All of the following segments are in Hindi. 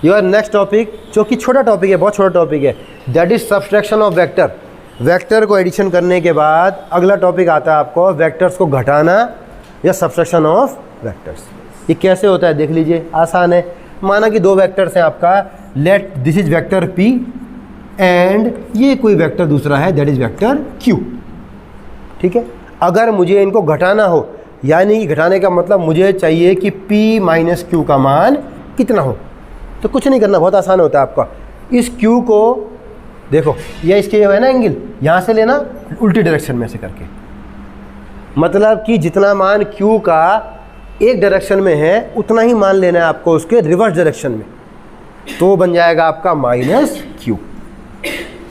योर नेक्स्ट टॉपिक, जो कि छोटा टॉपिक है, बहुत छोटा टॉपिक है, that is subtraction of vector. Vector को एडिशन करने के बाद अगला टॉपिक आता है आपको वेक्टर्स को घटाना या सब्सट्रैक्शन ऑफ वेक्टर्स। ये कैसे होता है देख लीजिए, आसान है। माना कि दो वेक्टर्स हैं आपका, let this is vector p and ये कोई वेक्टर दूसरा है दैट इज वेक्टर q। ठीक है, अगर मुझे इनको घटाना हो, यानी कि घटाने का मतलब मुझे चाहिए कि p माइनस क्यू का मान कितना हो, तो कुछ नहीं करना, बहुत आसान होता है आपका। इस q को देखो, ये इसके है ना एंगल, यहाँ से लेना उल्टी डायरेक्शन में से करके, मतलब कि जितना मान q का एक डायरेक्शन में है उतना ही मान लेना है आपको उसके रिवर्स डायरेक्शन में, तो बन जाएगा आपका माइनस क्यू।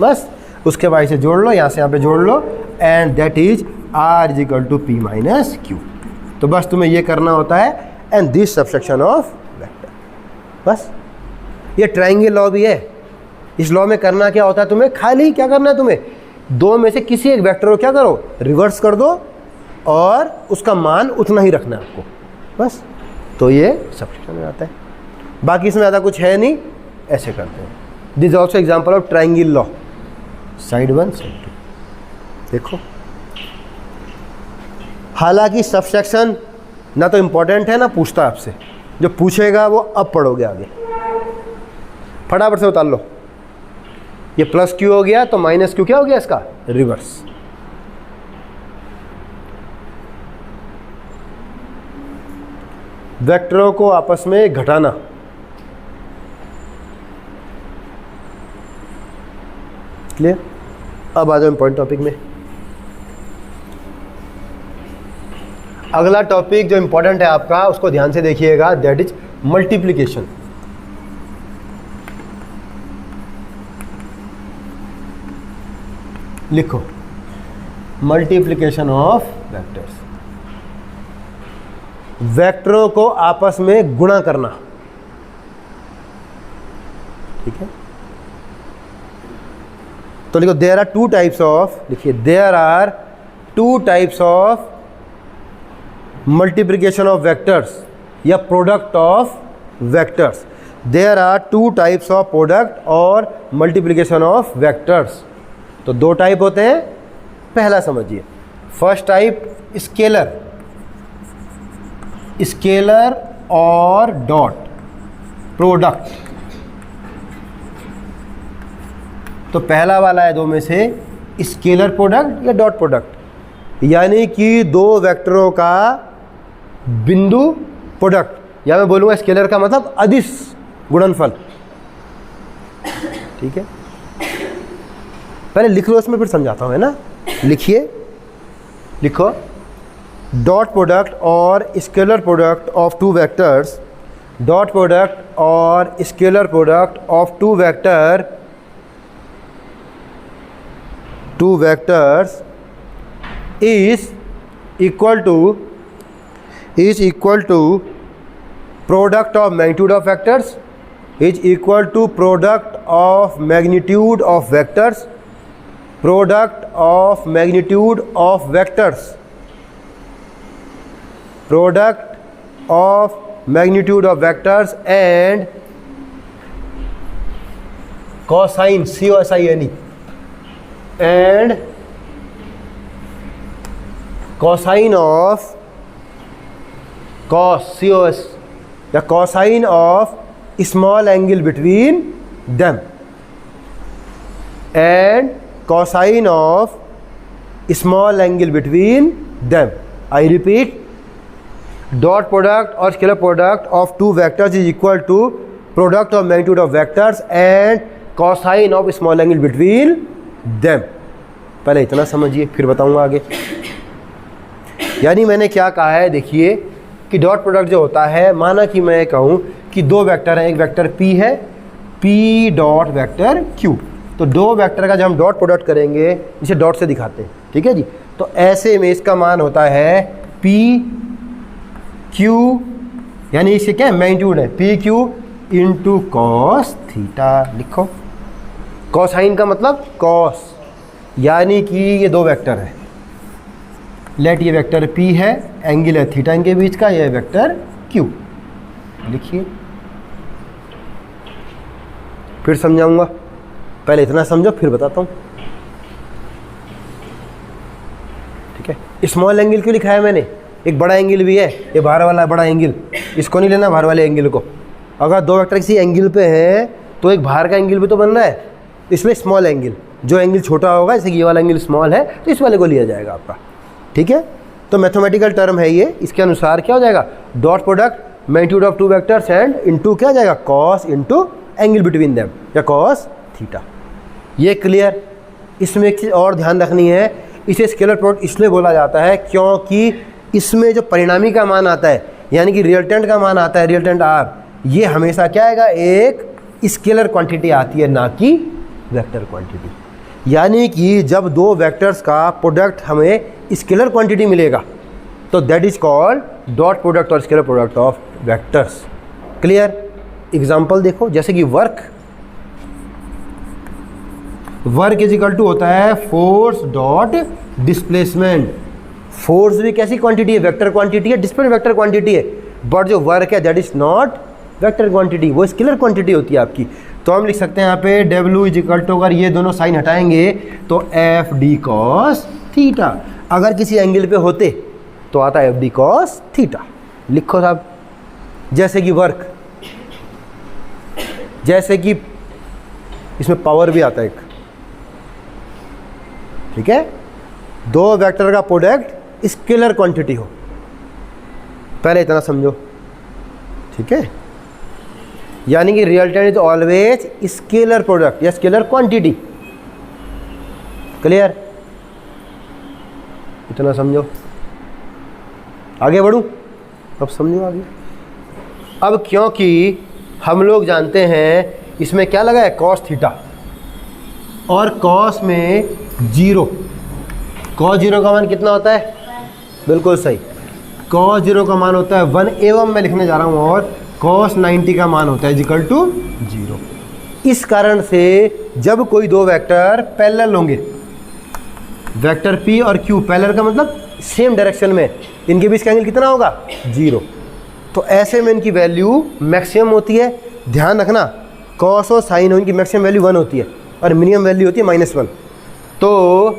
बस उसके बाद इसे जोड़ लो, यहाँ से यहाँ पे जोड़ लो, and that is r is equal to p minus q. तो बस तुम्हें ये करना होता है, and this subtraction of vector. बस ये ट्रायंगल लॉ भी है। इस लॉ में करना क्या होता है, तुम्हें खाली क्या करना है, तुम्हें दो में से किसी एक वेक्टर को क्या करो, रिवर्स कर दो और उसका मान उतना ही रखना है आपको, बस। तो ये सब्सट्रैक्शन में आता है, बाकी इसमें ज़्यादा कुछ है नहीं, ऐसे करते हैं। This is also example of triangle law, side 1 side 2। देखो, हालांकि सब्सट्रैक्शन ना तो इम्पोर्टेंट है ना पूछता है आपसे, जो पूछेगा वो अब पढ़ोगे आगे। फटाफट से उतार लो, ये प्लस क्यू हो गया तो माइनस क्यू क्या हो गया इसका, रिवर्स। वेक्टरों को आपस में घटाना, क्लियर। अब आ जाओ इंपॉर्टेंट टॉपिक में। अगला टॉपिक जो इंपॉर्टेंट है आपका, उसको ध्यान से देखिएगा, दैट इज मल्टीप्लिकेशन। लिखो, मल्टीप्लिकेशन ऑफ वेक्टर्स। वेक्टरों को आपस में गुणा करना, ठीक है। तो लिखो, there are two types of, लिखिए there are two types of multiplication of vectors या product of vectors. There are two types of product और मल्टीप्लिकेशन ऑफ वेक्टर्स। तो दो टाइप होते हैं। पहला समझिए, फर्स्ट टाइप स्केलर, स्केलर और डॉट प्रोडक्ट। तो पहला वाला है दो में से स्केलर प्रोडक्ट या डॉट प्रोडक्ट, यानी कि दो वेक्टरों का बिंदु प्रोडक्ट, या मैं बोलूँगा स्केलर का मतलब अदिश गुणनफल, ठीक है। पहले लिख लो, इसमें फिर समझाता हूँ, है ना। लिखिए, लिखो, डॉट प्रोडक्ट और scalar product of two vectors, dot product और scalar product of two vectors is equal to product of magnitude of vectors, is equal to product of magnitude of vectors, product of magnitude of vectors, product of magnitude of vectors and cosine, C-O-S-I-N-E, and cosine of cos, C-O-S, the cosine of small angle between them, and cosine of small angle between them. I repeat, dot product or scalar product of two vectors is equal to product of magnitude of vectors and cosine of small angle between them. पहले इतना समझिए, फिर बताऊंगा आगे। यानी मैंने क्या कहा है, देखिए कि डॉट प्रोडक्ट जो होता है, माना कि मैं कहूँ कि दो वेक्टर हैं, एक वेक्टर p है, p डॉट वेक्टर q। तो दो वेक्टर का जब हम डॉट प्रोडक्ट करेंगे, इसे डॉट से दिखाते हैं, ठीक है जी। तो ऐसे में इसका मान होता है p q, यानी इसके क्या मैग्नीट्यूड है, p q into cos theta. लिखो, कॉसाइन का मतलब कॉस, यानी कि ये दो वेक्टर है, लेट ये वेक्टर p है, एंगल है थीटा इनके बीच का, ये वेक्टर q। लिखिए, फिर समझाऊंगा, पहले इतना समझो फिर बताता हूँ, ठीक है। स्मॉल एंगल क्यों लिखा है मैंने, एक बड़ा एंगल भी है, ये बाहर वाला बड़ा एंगल, इसको नहीं लेना बाहर वाले एंगल को। अगर दो वेक्टर किसी एंगल पे हैं तो एक बाहर का एंगल भी तो बन रहा है, इसलिए स्मॉल एंगल, जो एंगल छोटा होगा, जैसे कि ये वाला एंगल स्मॉल है तो इस वाले को लिया जाएगा आपका, ठीक है। तो मैथमेटिकल टर्म है ये, इसके अनुसार क्या हो जाएगा, dot product magnitude of two vectors and into क्या हो जाएगा, cos into angle between them या कॉस थीटा। ये क्लियर। इसमें एक चीज़ और ध्यान रखनी है, इसे स्केलर प्रोडक्ट इसलिए बोला जाता है क्योंकि इसमें जो परिणामी का मान आता है, यानी कि रिजल्टेंट का मान आता है, रिजल्टेंट आर, ये हमेशा क्या आएगा, एक स्केलर क्वांटिटी आती है, ना कि वेक्टर क्वांटिटी। यानी कि जब दो वेक्टर्स का प्रोडक्ट हमें स्केलर क्वांटिटी मिलेगा तो that is called dot product और scalar product of vectors. Clear. Example देखो, जैसे कि वर्क इज इक्वल टू होता है फोर्स डॉट डिस्प्लेसमेंट। फोर्स भी कैसी क्वांटिटी है, वेक्टर क्वांटिटी है, डिस्प्लेसमेंट वेक्टर क्वांटिटी है, बट जो वर्क है that is not vector quantity, वो स्केलर क्वांटिटी होती है आपकी। तो हम लिख सकते हैं यहाँ पे W इज इक्वल टू, अगर ये दोनों साइन हटाएंगे तो एफ डी कॉस थीटा। अगर किसी एंगल पे होते तो आता है एफ डी कॉस थीटा। लिखो साहब, जैसे कि वर्क, जैसे कि इसमें पावर भी आता है एक, ठीक है। दो वेक्टर का प्रोडक्ट स्केलर क्वांटिटी हो, पहले इतना समझो, ठीक है। यानी कि resultant is always scalar product या स्केलर क्वांटिटी। क्लियर। इतना समझो, आगे बढ़ूं, अब समझो आगे। अब क्योंकि हम लोग जानते हैं इसमें क्या लगा है, कॉस थीटा, और कॉस में जीरो, कॉस जीरो का मान कितना होता है, बिल्कुल सही, कॉस जीरो का मान होता है 1 एवं मैं लिखने जा रहा हूँ, और कॉस 90 का मान होता है इक्वल टू 0। इस कारण से जब कोई दो वेक्टर पैरेलल होंगे, वेक्टर P और Q, पैरेलल का मतलब सेम डायरेक्शन में, इनके बीच का एंगल कितना होगा, 0। तो ऐसे में इनकी वैल्यू मैक्सिमम होती है। ध्यान रखना, कॉस और साइन इनकी मैक्सिमम वैल्यू 1 होती है और मिनिमम वैल्यू होती है -1। तो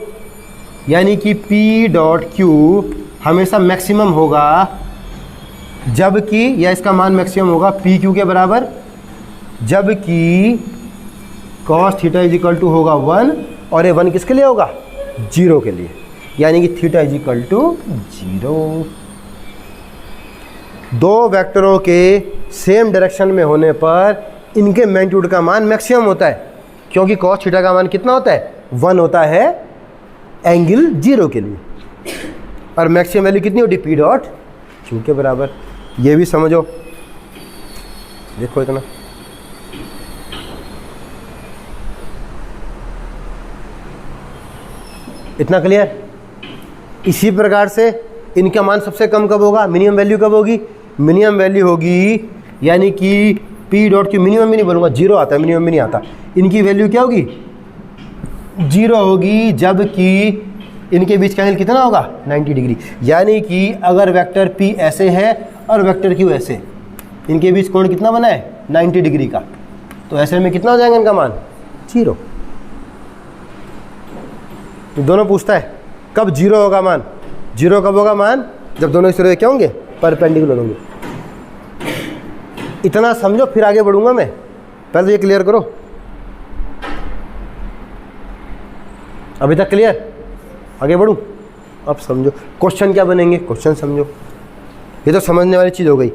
यानी कि P डॉट Q हमेशा मैक्सिमम होगा, जबकि या इसका मान मैक्सिमम होगा पी क्यू के बराबर, जबकि cos theta is equal to होगा 1, और ये 1 किसके लिए होगा, 0 के लिए, यानी कि थीटा इज इक्वल टू 0। दो वेक्टरों के सेम डायरेक्शन में होने पर इनके मैग्नीट्यूड का मान मैक्सिमम होता है, क्योंकि कॉस थीटा का मान कितना होता है, 1 होता है एंगल 0 के लिए, और मैक्सिमम वैल्यू कितनी होती है, पी डॉट क्यू के बराबर। ये भी समझो, देखो इतना, इतना क्लियर। इसी प्रकार से इनका मान सबसे कम कब होगा, मिनिमम वैल्यू कब होगी, मिनिमम वैल्यू होगी, यानी कि पी डॉट क्यू, मिनिमम भी नहीं बोलूँगा, 0 आता है, मिनिमम भी नहीं आता, इनकी वैल्यू क्या होगी, 0 होगी, जबकि इनके बीच का एंगल कितना होगा, 90 डिग्री। यानी कि अगर वेक्टर P ऐसे है और वेक्टर Q ऐसे, इनके बीच कोण कितना बना है, 90 डिग्री का, तो ऐसे में कितना हो जाएगा इनका मान, 0। तो दोनों पूछता है कब 0 होगा मान, 0 कब होगा मान, जब दोनों इस तरह क्या होंगे, परपेंडिकुलर होंगे। इतना समझो, फिर आगे बढ़ूंगा मैं, पहले तो ये क्लियर करो। अभी तक क्लियर, आगे बढ़ूं, अब समझो क्वेश्चन क्या बनेंगे, क्वेश्चन समझो। ये तो समझने वाली चीज़ हो गई।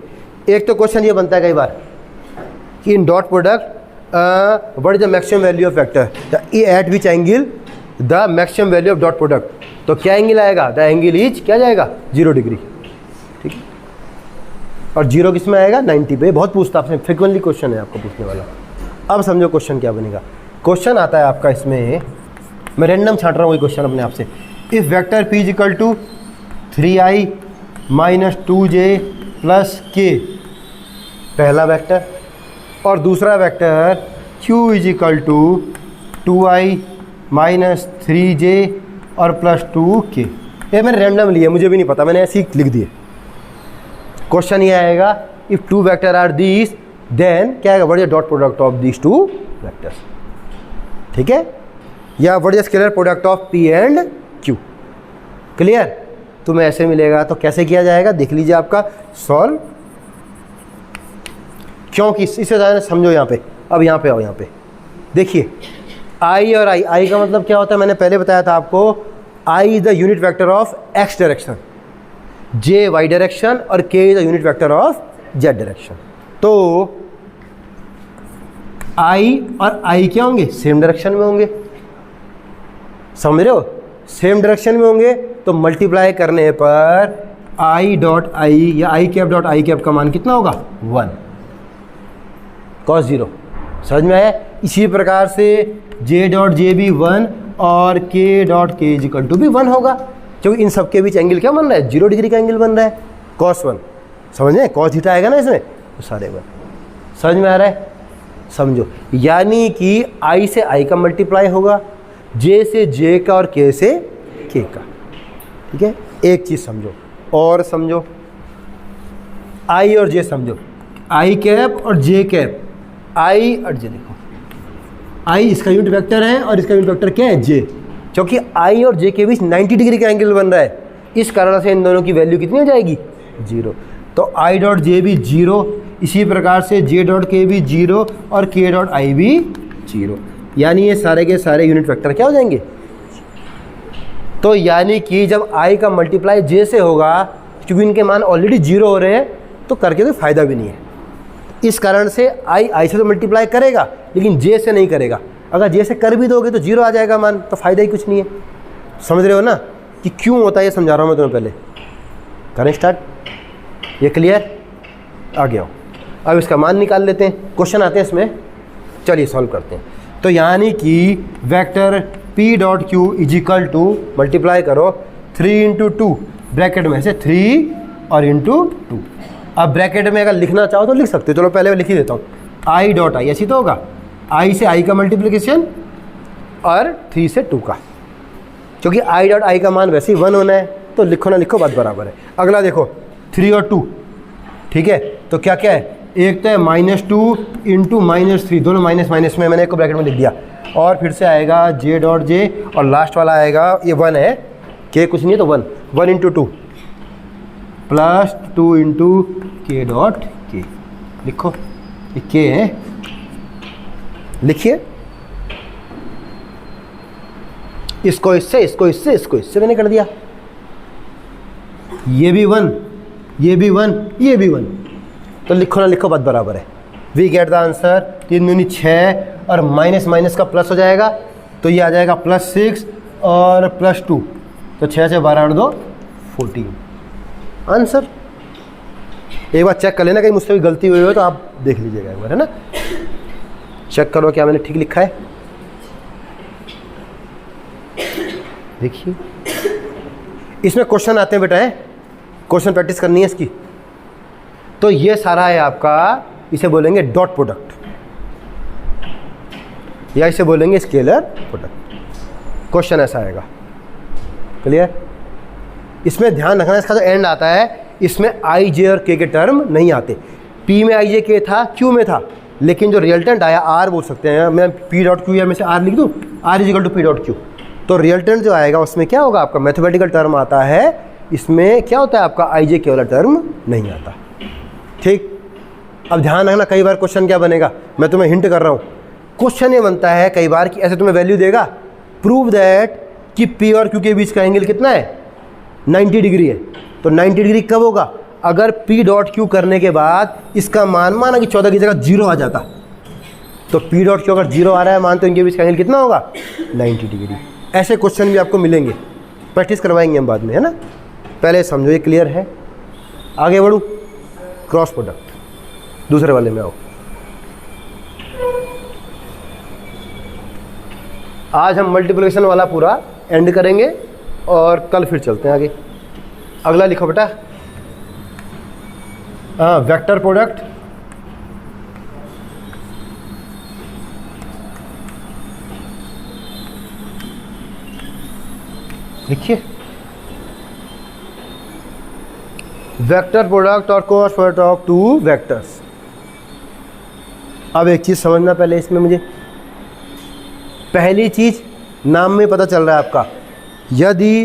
एक तो क्वेश्चन ये बनता है कई बार कि in dot product what is the maximum value of vector eight which angle the maximum value of dot product, तो क्या एंगल आएगा, द एंगल इज क्या जाएगा, 0 डिग्री, ठीक है। और 0 किस में आएगा, 90 पे। बहुत पूछता आपसे, फ्रिक्वेंटली क्वेश्चन है आपको पूछने वाला। अब समझो क्वेश्चन क्या बनेगा। क्वेश्चन आता है आपका, इसमें मैं रैंडम छांट रहा हूँ वही क्वेश्चन अपने आप से। If vector P is equal to 3i minus 2j plus k, पहला वेक्टर, और दूसरा vector Q is equal to 2i minus 3j और प्लस 2k। ये मैंने रैंडम लिया, मुझे भी नहीं पता, मैंने ऐसे ही लिख दिए। क्वेश्चन ये आएगा, if two vector are these then क्या आएगा, what is the dot product of these two vectors, ठीक है। या what is scalar product of P and Q, clear. तुम्हें ऐसे मिलेगा तो कैसे किया जाएगा देख लीजिए आपका सॉल्व, क्योंकि इससे ज़्यादा समझो यहाँ पे। अब यहाँ पे आओ, यहाँ पे देखिए आई और आई का मतलब क्या होता है, मैंने पहले बताया था आपको, i is the unit vector of x direction, j y direction और k is the unit vector of z direction. तो आई और आई क्या होंगे, सेम डायरेक्शन में होंगे, समझ रहे हो, सेम डायरेक्शन में होंगे। तो मल्टीप्लाई करने पर आई डॉट आई या आई कैप डॉट आई कैप का मान कितना होगा 1 cos 0, समझ में आया। इसी प्रकार से जे डॉट जे भी 1 और के डॉट के इज इक्वल टू भी 1 होगा, क्योंकि इन सबके बीच एंगल क्या बन रहा है, 0 डिग्री का एंगल बन रहा है, cos 1, समझ में, cos थीटा आएगा ना इसमें, तो सारे 1, समझ में आ रहा है, समझो। यानी कि आई से आई का मल्टीप्लाई होगा, जे से जे का और के से के का, ठीक है। एक चीज़ समझो और समझो, आई और जे समझो, आई कैप और जे कैप, आई और जे देखो, आई इसका यूनिट वेक्टर है और इसका यूनिट वेक्टर क्या है जे, क्योंकि आई और जे के बीच 90 डिग्री का एंगल बन रहा है, इस कारण से इन दोनों की वैल्यू कितनी हो जाएगी 0। तो आई डॉट जे भी 0, इसी प्रकार से जे डॉट के भी 0 और के डॉट आई भी 0, यानी ये सारे के सारे यूनिट वेक्टर क्या हो जाएंगे। तो यानी कि जब आई का मल्टीप्लाई जे से होगा, क्योंकि इनके मान ऑलरेडी 0 हो रहे हैं, तो करके कोई फ़ायदा भी नहीं है। इस कारण से आई से तो मल्टीप्लाई करेगा लेकिन जे से नहीं करेगा। अगर जे से कर भी दोगे तो 0 आ जाएगा मान, तो फ़ायदा ही कुछ नहीं है। समझ रहे हो ना कि क्यों होता है, ये समझा रहा हूँ मैं तुम्हें पहले। करें स्टार्ट, ये क्लियर, आगे आओ। अब इसका मान निकाल लेते हैं, क्वेश्चन आते हैं इसमें, चलिए सॉल्व करते हैं। तो यानी कि vector P dot Q is equal to, multiply करो 3 इंटू 2, ब्रैकेट में से 3 और इंटू 2। अब ब्रैकेट में अगर लिखना चाहो तो लिख सकते हो, चलो पहले मैं लिख ही देता हूँ। आई डॉट आई ऐसी तो होगा, आई से आई का मल्टीप्लिकेशन और 3 से 2 का, क्योंकि आई डॉट आई का मान वैसे ही 1 होना है, तो लिखो ना लिखो बात बराबर है। अगला देखो 3 और 2, ठीक है। तो क्या क्या है, एक तो है -2 इंटू -3, दोनों माइनस माइनस में मैंने एक को ब्रैकेट में लिख दिया, और फिर से आएगा जे डॉट जे, और लास्ट वाला आएगा, ये 1 है, के कुछ नहीं है तो 1 इंटू 2 प्लस 2 इंटू के डॉट के, लिखो ये के है, लिखिए। इसको इससे, इसको इससे, इसको इससे मैंने कर दिया, ये भी 1, ये भी 1, ये भी 1, तो लिखो ना लिखो बात बराबर है। वी गेट द आंसर, 3 दूनी 6 और माइनस माइनस का प्लस हो जाएगा, तो ये आ जाएगा +6 और +2, तो 6 से 12 और 2 14 आंसर। एक बार चेक कर लेना, कहीं मुझसे भी गलती हुई हो तो आप देख लीजिएगा एक बार, है ना। चेक करो क्या मैंने ठीक लिखा है, देखिए। इसमें क्वेश्चन आते हैं बेटा, है क्वेश्चन प्रैक्टिस करनी है इसकी। तो ये सारा है आपका, इसे बोलेंगे डॉट प्रोडक्ट या इसे बोलेंगे स्केलर प्रोडक्ट। क्वेश्चन ऐसा आएगा, क्लियर। इसमें ध्यान रखना, इसका जो एंड आता है इसमें आई जे और के टर्म नहीं आते। पी में आई जे के था, क्यू में था, लेकिन जो रिजल्टेंट आया आर बोल सकते हैं, मैं पी डॉट क्यू या में से आर लिख दूँ, R is equal to P dot Q. तो रिजल्टेंट जो आएगा उसमें क्या होगा, आपका मैथमेटिकल टर्म आता है, इसमें क्या होता है आपका आई जे के वाला टर्म नहीं आता, ठीक। अब ध्यान रखना, कई बार क्वेश्चन क्या बनेगा, मैं तुम्हें हिंट कर रहा हूँ, क्वेश्चन ये बनता है कई बार कि ऐसे तुम्हें वैल्यू देगा, प्रूव दैट कि पी और क्यू के बीच का एंगल कितना है 90 डिग्री है। तो 90 डिग्री कब होगा, अगर पी डॉट क्यू करने के बाद इसका मान माना कि 14 की जगह 0 आ जाता, तो पी डॉट क्यू अगर 0 आ रहा है मान, तो इनके बीच का एंगल कितना होगा 90 डिग्री। ऐसे क्वेश्चन भी आपको मिलेंगे, प्रैक्टिस करवाएंगे हम बाद में, है ना। पहले समझो ये क्लियर है, आगे बढ़ूँ। क्रॉस प्रोडक्ट दूसरे वाले में आओ। आज हम मल्टीप्लिकेशन वाला पूरा एंड करेंगे और कल फिर चलते हैं आगे। अगला लिखो बेटा, वेक्टर प्रोडक्ट, लिखिए वेक्टर प्रोडक्ट और क्रॉस प्रोडक्ट ऑफ 2 वेक्टर्स। अब एक चीज़ समझना पहले इसमें मुझे, पहली चीज़ नाम में पता चल रहा है आपका, यदि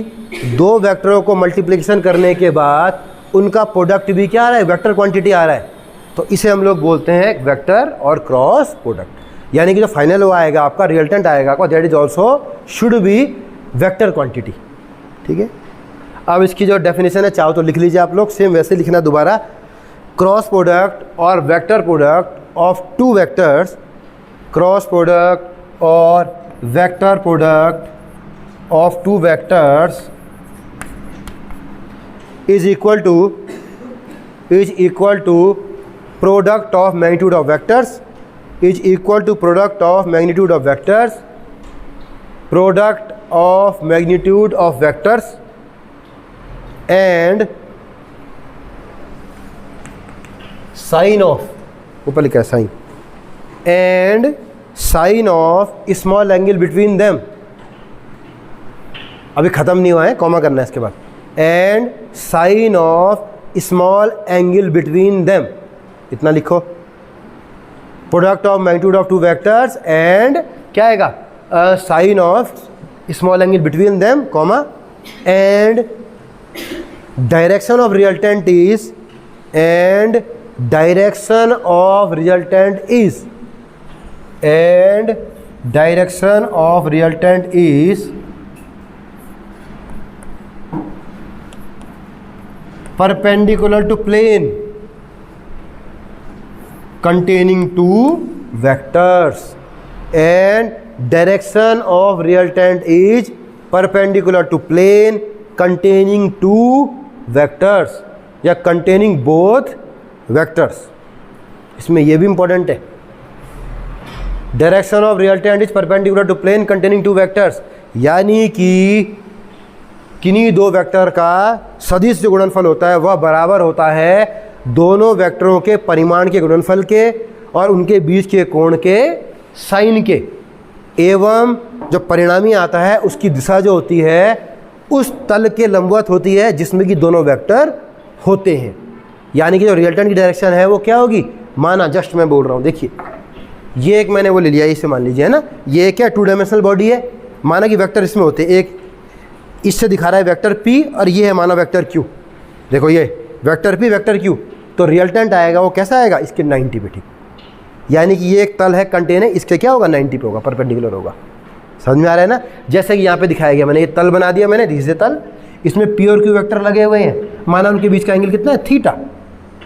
दो वेक्टरों को मल्टीप्लिकेशन करने के बाद उनका प्रोडक्ट भी क्या आ रहा है, वेक्टर क्वांटिटी आ रहा है, तो इसे हम लोग बोलते हैं वेक्टर और क्रॉस प्रोडक्ट। यानी कि जो फाइनल वो आएगा आपका, रिजल्टेंट आएगा आपका, that is also should be vector quantity. ठीक है, अब इसकी जो डेफिनेशन है चाहो तो लिख लीजिए आप लोग, सेम वैसे लिखना दोबारा। क्रॉस प्रोडक्ट और vector product of two vectors, cross product और vector product of two vectors is equal to product of magnitude of vectors, is equal to product of magnitude of vectors, product of magnitude of vectors and sine of, ऊपर लिखा है sine, and sine of small angle between them. अभी खत्म नहीं हुआ है, कॉमा करना है इसके बाद, and sine of small angle between them, इतना लिखो। Product of magnitude of two vectors and क्या आएगा, sine of small angle between them, comma, and direction of resultant is, and direction of resultant is, and direction of resultant is perpendicular to plane containing two vectors, and direction of resultant is perpendicular to plane containing two vectors या containing both vectors। इसमें ये भी इंपॉर्टेंट है, direction of resultant is perpendicular to plane containing two vectors, यानी कि किन्हीं दो वेक्टर का सदिश जो गुणनफल होता है वह बराबर होता है दोनों वेक्टरों के परिमाण के गुणनफल के और उनके बीच के कोण के साइन के, एवं जो परिणामी आता है उसकी दिशा जो होती है उस तल के लंबवत होती है जिसमें कि दोनों वेक्टर होते हैं। यानी कि जो रिजल्टेंट की डायरेक्शन है वो क्या होगी, माना जस्ट मैं बोल रहा हूँ, देखिए ये एक मैंने वो ले लिया, इसे मान लीजिए है ना, ये क्या टू डायमेंशनल बॉडी है, माना कि वेक्टर इसमें होते हैं, एक इससे दिखा रहा है वेक्टर P और ये है माना वेक्टर Q। देखो ये वेक्टर P वेक्टर Q, तो रिजल्टेंट आएगा वो कैसा आएगा, इसके 90 पे। ठीक, यानी कि ये एक तल है कंटेन है, इसके क्या होगा 90 पे होगा, परपेंडिकुलर होगा। समझ में आ रहा है ना, जैसे कि यहाँ पे दिखाया गया, मैंने ये तल बना दिया मैंने, धीरे तल, इसमें P और Q वेक्टर लगे हुए हैं, माना उनके बीच का एंगल कितना है, थीटा,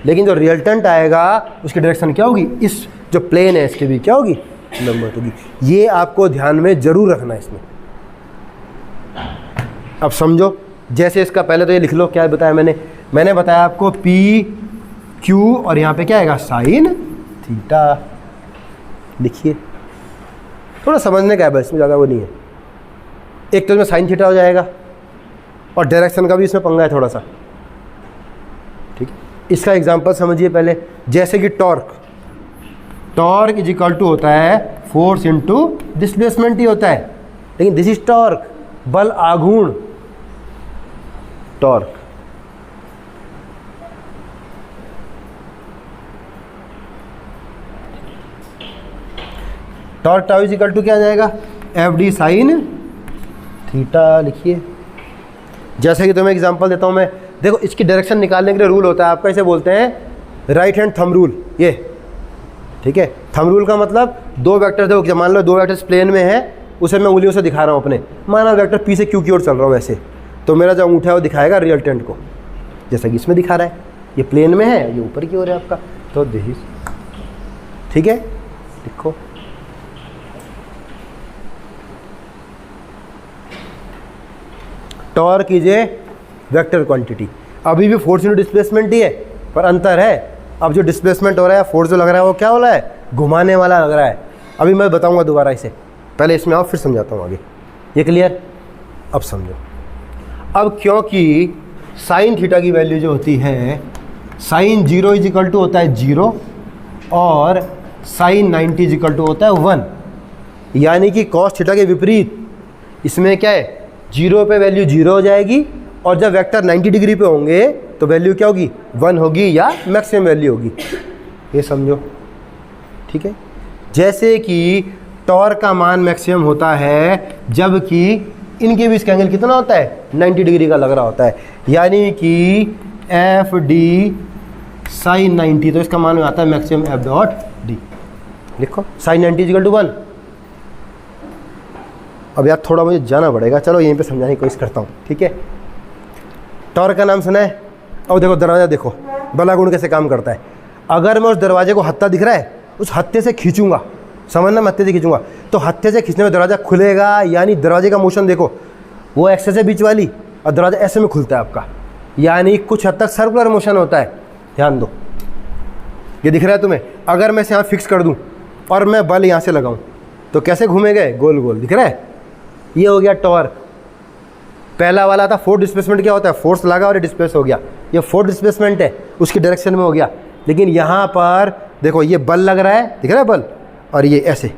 लेकिन जो रिजल्टेंट आएगा उसकी डायरेक्शन क्या होगी, इस जो प्लेन है इसके भी क्या होगी, लंबवत होगी। ये आपको ध्यान में जरूर रखना है इसमें। अब समझो, जैसे इसका पहले तो ये लिख लो, क्या बताया मैंने बताया आपको P Q और यहाँ पे क्या आएगा, साइन थीटा। लिखिए, थोड़ा समझने का है बस, इसमें ज़्यादा वो नहीं है। एक तो इसमें साइन थीटा हो जाएगा और डायरेक्शन का भी इसमें पंगा है थोड़ा सा। ठीक है, इसका एग्जांपल समझिए पहले, जैसे कि टॉर्क इज इक्वल टू होता है फोर्स इनटू डिस्प्लेसमेंट ही होता है, लेकिन दिस इज टॉर्क, बल आघूर्ण torque. Torque tau is equal to क्या आ जाएगा, एफ डी साइन थीटा। लिखिए, जैसे कि तुम्हें एग्जांपल देता हूं मैं, देखो इसकी डायरेक्शन निकालने के लिए रूल होता है आपका, इसे बोलते हैं राइट हैंड थंब रूल। ये ठीक है, थंब रूल का मतलब दो वेक्टर, देखो मान लो दो वेक्टर्स प्लेन में है, उसे मैं उंगलियों से दिखा रहा हूँ अपने, माना वेक्टर P से Q की ओर चल रहा हूँ वैसे, तो मेरा जो अंगूठा है वो दिखाएगा रिजल्टेंट को, जैसा कि इसमें दिखा रहा है, ये प्लेन में है, ये ऊपर की ओर है आपका, तो दिस। ठीक है, लिखो, torque is a vector quantity. अभी भी फोर्स इनटू डिस्प्लेसमेंट ही है, पर अंतर है, अब जो डिस्प्लेसमेंट हो रहा है, फोर्स जो लग रहा है वो क्या हो रहा है, घुमाने वाला लग रहा है। अभी मैं बताऊंगा दोबारा इसे, पहले इसमें आओ फिर समझाता हूँ आगे। ये क्लियर, अब समझो। अब क्योंकि साइन थीटा की वैल्यू जो होती है, साइन 0 इज इक्वल टू होता है 0 और साइन 90 इज इक्वल टू होता है 1, यानी कि कॉस थीटा के विपरीत इसमें क्या है, 0 पे वैल्यू 0 हो जाएगी, और जब वेक्टर 90 डिग्री पे होंगे तो वैल्यू क्या होगी, 1 होगी या मैक्सिमम वैल्यू होगी। ये समझो, ठीक है। जैसे कि टॉर्क का मान मैक्सिमम होता है जबकि इनके बीच का एंगल कितना होता है, 90 डिग्री का लग रहा होता है, यानी कि एफ डी साइन 90, तो इसका मान में आता है मैक्सिमम एफ डॉट डी। लिखो साइन 90 इक्वल टू 1। अब यार थोड़ा मुझे जाना पड़ेगा, चलो यहीं पे समझाने की कोशिश करता हूँ, ठीक है। टॉर्क का नाम सुना है। अब देखो दरवाज़ा, देखो बलागुण कैसे काम करता है। अगर मैं उस दरवाजे को हत्था दिख रहा है, उस हत्थे से खींचूंगा, समझना, मैं हत्थे से खींचूंगा तो हत्थे से खींचने में दरवाज़ा खुलेगा, यानी दरवाजे का मोशन देखो, वो एक्सेस है बीच वाली और दरवाजा ऐसे में खुलता है आपका, यानी कुछ हद तक सर्कुलर मोशन होता है। ध्यान दो, ये दिख रहा है तुम्हें। अगर मैं इसे यहाँ फिक्स कर दूँ और मैं बल यहाँ से लगाऊँ तो कैसे घूमेगा, गोल गोल, दिख रहा है। ये हो गया टॉर्क। पहला वाला था फोर्स डिस्प्लेसमेंट, क्या होता है, फोर्स लगा और डिस्प्लेस हो गया, ये फोर्स डिस्प्लेसमेंट है, उसकी डायरेक्शन में हो गया। लेकिन यहाँ पर देखो ये बल लग रहा है, दिख रहा है बल, और ये ऐसे,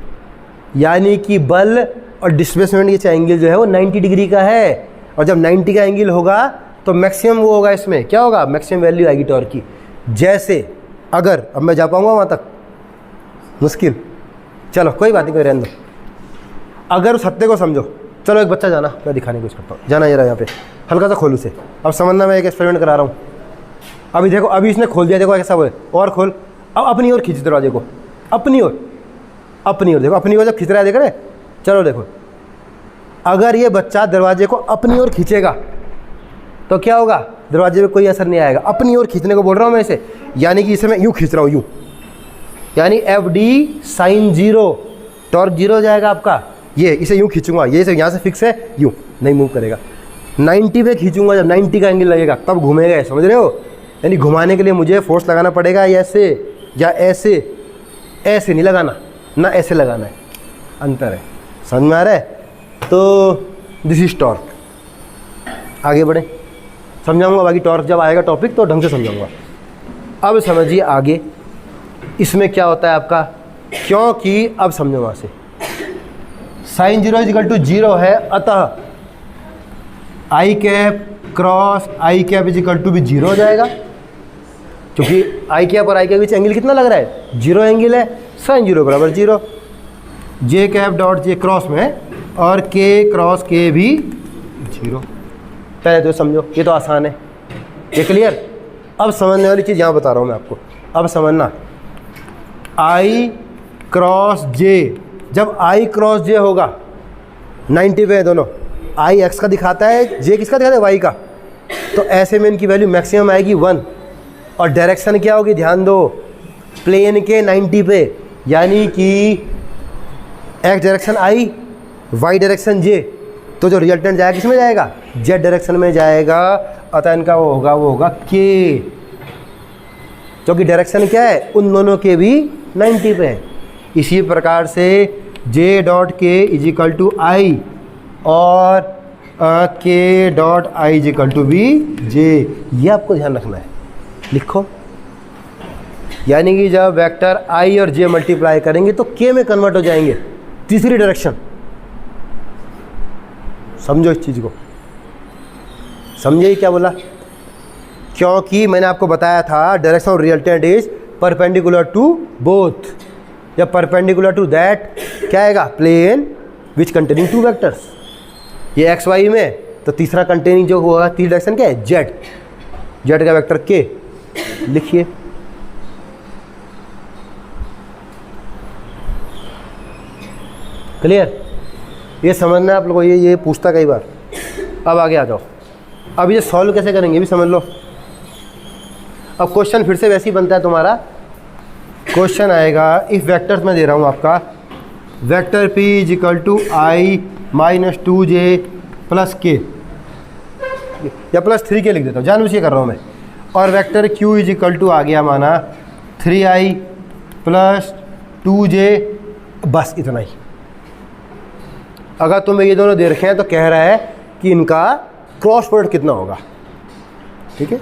यानी कि बल और डिस्प्लेसमेंट के एंगल जो है वो 90 डिग्री का है। और जब 90 का एंगल होगा तो मैक्सिमम वो होगा, इसमें क्या होगा, मैक्सिमम वैल्यू आएगी टॉर्क की। जैसे अगर अब मैं जा पाऊँगा वहाँ तक, मुश्किल, चलो कोई बात नहीं, कोई रहने दो। अगर उस हत्थे को समझो, चलो एक बच्चा जाना, मैं दिखाने की कोशिश करता हूँ, जाना जरा यहाँ पे, हल्का सा खोलू से। अब समझना, मैं एक एक्सपेरिमेंट करा रहा हूँ। अभी देखो, अभी इसने खोल दिया, देखो कैसा हुआ, और खोल। अब अपनी ओर खींच दरवाजे को, अपनी ओर, अपनी ओर देखो, अपनी ओर जब खींच रहा है, देख रहे, चलो देखो, अगर ये बच्चा दरवाजे को अपनी ओर खींचेगा तो क्या होगा, दरवाजे पे कोई असर नहीं आएगा। अपनी ओर खींचने को बोल रहा हूँ मैं इसे, यानी कि इसे मैं यूँ खींच रहा हूँ, यूँ, यानी एफ डी साइन 0, टॉर्क 0 हो जाएगा आपका। ये इसे यूँ खींचूंगा, ये इसे यहाँ से फिक्स है, यूँ नहीं मूव करेगा। 90 पे खींचूंगा, जब 90 का एंगल लगेगा तब घूमेगा, समझ रहे हो। यानी घुमाने के लिए मुझे फोर्स लगाना पड़ेगा, ऐसे या ऐसे, ऐसे नहीं लगाना ना, ऐसे लगाना है, अंतर है, समझ में आ रहा है। तो दिस इज टॉर्क। आगे बढ़े, समझाऊंगा, बाकी टॉर्क जब आएगा टॉपिक तो ढंग से समझाऊंगा। अब समझिए आगे इसमें क्या होता है आपका, क्योंकि अब समझो वहाँ से, साइन 0 इजिकल टू 0 है, अतः i cap cross i cap is equal to भी 0 हो जाएगा, क्योंकि आई कैप और आई कैप बीच एंगल कितना लग रहा है, 0 एंगल है, साइन 0 बराबर 0। जे कैप डॉट जे क्रॉस में और के क्रॉस के भी 0। पहले तो समझो, ये तो आसान है, ये क्लियर। अब समझने वाली चीज़ यहाँ बता रहा हूँ मैं आपको, अब समझना, आई क्रॉस जे, जब आई क्रॉस जे होगा 90 पे है दोनों, आई एक्स का दिखाता है, जे किसका दिखाता है, वाई का, तो ऐसे में इनकी वैल्यू मैक्सिमम आएगी 1। और डायरेक्शन क्या होगी, ध्यान दो, प्लेन के 90 पे, यानी कि x direction i, y direction j, तो जो रिजल्टेंट जाएगा किस में जाएगा, जेड डायरेक्शन में जाएगा, अतः इनका वो होगा के, क्योंकि डायरेक्शन क्या है, उन दोनों के भी 90 पे है। इसी प्रकार से J dot K equal to I और K dot I equal to B J, ये आपको ध्यान रखना है, लिखो। यानी कि जब वेक्टर आई और जे मल्टीप्लाई करेंगे तो के में कन्वर्ट हो जाएंगे, तीसरी डायरेक्शन। समझो इस चीज़ को, समझे क्या बोला, क्योंकि मैंने आपको बताया था direction of resultant is perpendicular to both, या परपेंडिकुलर टू दैट क्या आएगा, प्लेन विच कंटेनिंग 2 वेक्टर्स। ये एक्स वाई में, तो तीसरा कंटेनिंग जो होगा, तीसरी डायरेक्शन क्या है, जेड, जेड का वेक्टर के, लिखिए। क्लियर, ये समझना आप लोगों को, ये पूछता कई बार। अब आगे आ जाओ, अब ये सॉल्व कैसे करेंगे भी समझ लो। अब क्वेश्चन फिर से वैसे ही बनता है तुम्हारा, क्वेश्चन आएगा, इफ वेक्टर्स में दे रहा हूँ आपका, vector p is equal to I minus 2j plus K, या प्लस 3k लिख देता हूँ, जानबूझ के कर रहा हूँ मैं, और vector q is equal to आ गया माना 3i प्लस 2j, बस इतना ही। अगर तुम्हें ये दोनों दे रखे हैं तो कह रहा है कि इनका क्रॉस प्रोडक्ट कितना होगा, ठीक है,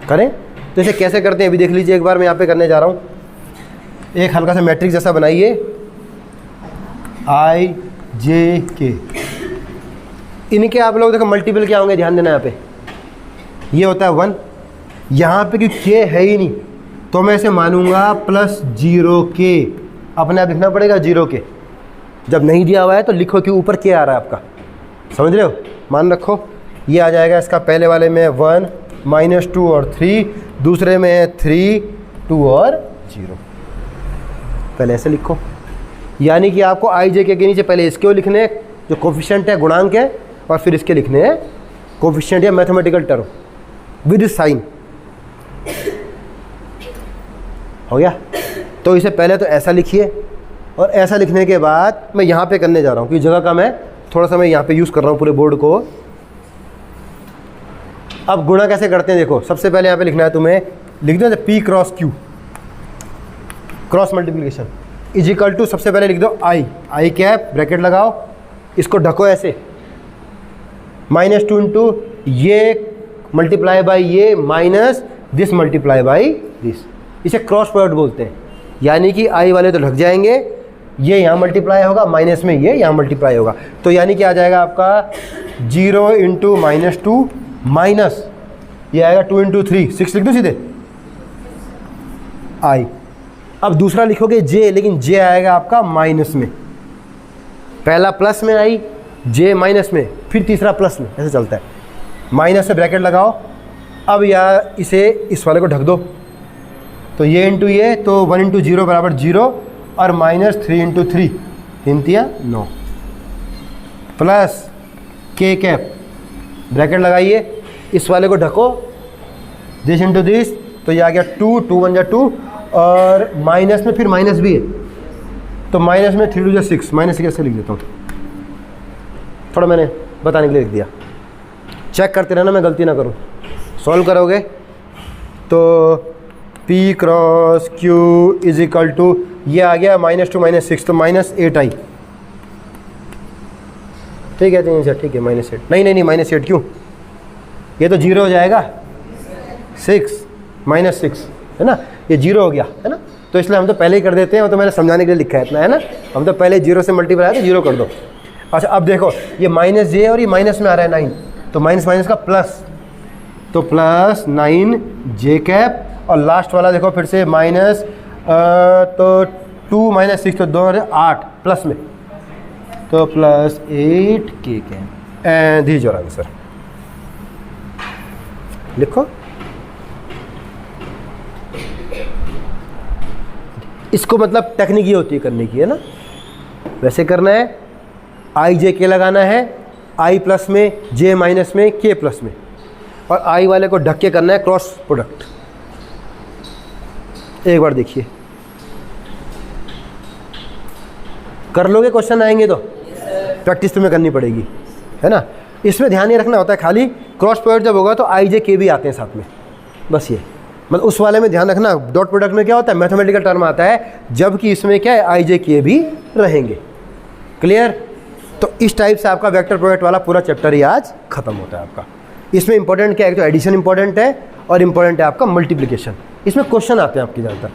करें। तो इसे कैसे करते हैं अभी देख लीजिए एक बार, मैं यहाँ पे करने जा रहा हूँ। एक हल्का सा मैट्रिक्स जैसा बनाइए, आई जे के, इनके आप लोग देखो मल्टीपल क्या होंगे, ध्यान देना। यहाँ पे ये होता है 1, यहाँ पे क्योंकि के है ही नहीं तो मैं इसे मानूंगा प्लस 0k, अपने आप लिखना पड़ेगा जीरो के। जब नहीं दिया हुआ है तो लिखो कि ऊपर क्या आ रहा है आपका, समझ रहे हो। मान रखो ये आ जाएगा, इसका पहले वाले में 1 -2 और 3, दूसरे में है 3 2 और 0। पहले ऐसे लिखो, यानी कि आपको आई जे के नीचे पहले इसके लिखने जो कोफिशिएंट है, गुणांक है, और फिर इसके लिखने हैं कोफिशिएंट या मैथमेटिकल टर्म विद साइन। हो गया। तो इसे पहले तो ऐसा लिखिए, और ऐसा लिखने के बाद मैं यहाँ पे करने जा रहा हूँ क्योंकि जगह कम है, थोड़ा सा मैं यहाँ पे यूज़ कर रहा हूँ पूरे बोर्ड को। अब गुणा कैसे करते हैं देखो, सबसे पहले यहाँ पे लिखना है तुम्हें, लिख दो P cross Q, cross multiplication is equal to, सबसे पहले लिख दो आई कैप, ब्रैकेट लगाओ, इसको ढको ऐसे, -2 इंटू ये मल्टीप्लाई बाई ये minus this multiply by this, इसे क्रॉस प्रोडक्ट बोलते हैं। यानी कि आई वाले तो ढक जाएंगे, ये यहाँ मल्टीप्लाई होगा, माइनस में ये यहाँ मल्टीप्लाई होगा, तो यानी कि आ जाएगा आपका 0 इंटू -2 माइनस ये आएगा 2 इंटू 3 6, लिख दो सीधे आई। अब दूसरा लिखोगे जे, लेकिन जे आएगा आपका माइनस में, पहला प्लस में आई, जे माइनस में, फिर तीसरा प्लस में, ऐसे चलता है। माइनस से ब्रैकेट लगाओ, अब यार इसे इस वाले को ढक दो, तो ये इंटू ये, तो 1 इंटू 0 बराबर 0, और -3 इंटू 3 3 9 प्लस के कैप, ब्रैकेट लगाइए, इस वाले को ढको, दिस इंटू दिस, तो ये आ गया 2 2 1 2, और माइनस में फिर माइनस भी है, तो माइनस में 3 2 6, माइनस कैसे लिख देता हूँ, थोड़ा मैंने बताने के लिए लिख दिया, चेक करते रहना मैं गलती ना करूँ। सॉल्व करोगे तो P cross Q is equal to, ये आ गया -2 -6, तो -8 आई, ठीक है, ठीक है, -8 नहीं -8 क्यों, ये तो 0 हो जाएगा, 6 -6 है ना, ये 0 हो गया है ना, तो इसलिए हम तो पहले ही कर देते हैं, वो तो मैंने समझाने के लिए लिखा है इतना, है ना, हम तो पहले 0 से मल्टीप्लाई है तो 0 कर दो। अच्छा अब देखो ये -j और ये माइनस में आ रहा है 9, तो माइनस माइनस का प्लस, तो +9 j कैप, और लास्ट वाला देखो फिर से माइनस, तो 2 -6, तो 2 8 प्लस में, तो +8 k cap, and this your answer. लिखो, इसको मतलब टेक्निक ये होती है करने की, है ना, वैसे करना है, आई जे के लगाना है, आई प्लस में, जे माइनस में, के प्लस में, और आई वाले को ढक के करना है क्रॉस प्रोडक्ट। एक बार देखिए, कर लोगे, क्वेश्चन आएंगे तो प्रैक्टिस तुम्हें करनी पड़ेगी, है ना। इसमें ध्यान ये रखना होता है खाली, क्रॉस प्रोडक्ट जब होगा तो आई जे के भी आते हैं साथ में, बस ये मतलब उस वाले में ध्यान रखना। डॉट प्रोडक्ट में क्या होता है, मैथमेटिकल टर्म आता है, जबकि इसमें क्या है, आई जे के भी रहेंगे। क्लियर। तो इस टाइप से आपका वेक्टर प्रोडक्ट वाला पूरा चैप्टर ही आज खत्म होता है आपका। इसमें इंपॉर्टेंट क्या है, एक तो एडिशन इंपॉर्टेंट है और इंपॉर्टेंट है आपका मल्टीप्लिकेशन, इसमें क्वेश्चन आते हैं आपकी ज़्यादातर।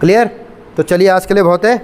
क्लियर। तो चलिए आज के लिए बहुत है।